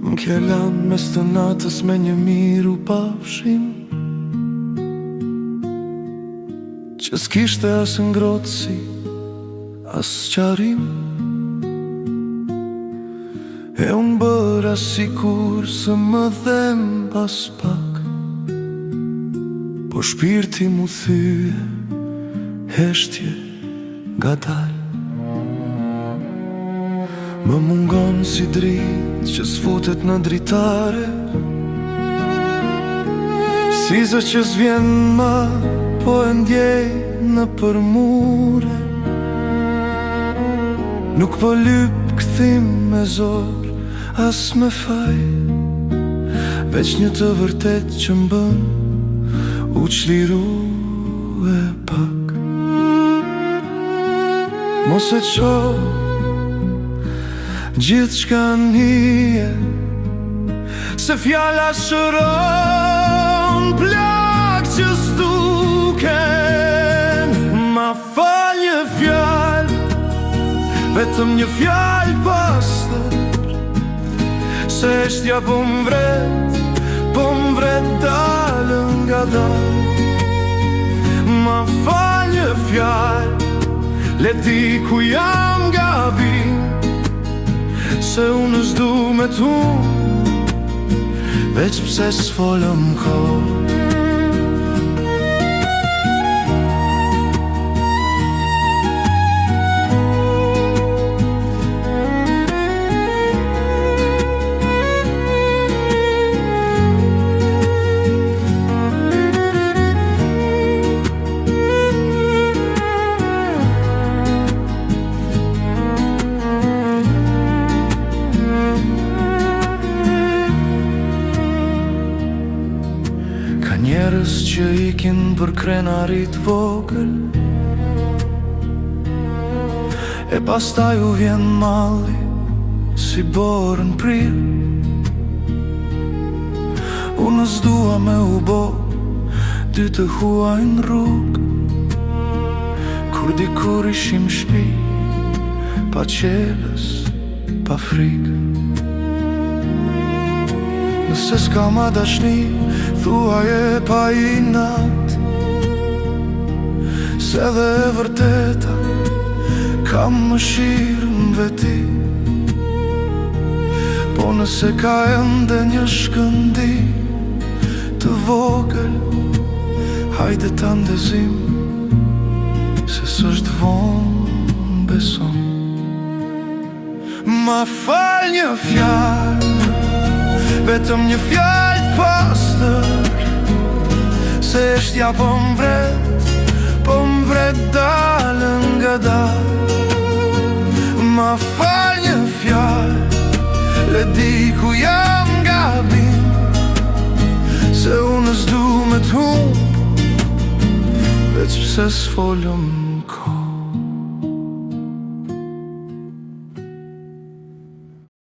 M'kjelan mes të natës me një miru pafshim, që s'kishte as ngrotësi, as qarim. E unë bëra sikur se më them pas pak, po shpirti mu thyë heshtje ngadal. Më mungon si dritë që s'futet në dritare, si zë që s'vjen ma, po e ndjej në përmure. Nuk po lyp këthim me zor, as me faj, veç një të vërtet që mbën u qliru e pak. Mos e qo gjithë shka nije, se fjalla shëron plak që s'duken. Ma fal një fjall, vetëm një fjall pastër, se eshtja po m'vret dalën nga dal. Ma fal një fjall, le di ku jam gabim, se unë s'du me tu, veç pse s'folëm kohë. Njerës që ikin për krenarit vogël, e pastaj u vjen malli si borën prir. Unë s'dua me u bo dy të huajnë rrug, kur dikur ishim shpi, pa qelës, pa frikë. Nëse s'ka ma dashni, thuaje pa inat, se dhe e vërteta kam më shirë në veti. Po nëse ka ende një shkëndi të vogël, hajde ta ndezim, se s'është vonë beson. Ma fal një fjallë, vetëm një fjallë pastër, se eshtja po m'vret dalën nga dal. Ma fal një fjallë, le di ku jam gabim, se unë s'du me t'humb, veç pse s'folëm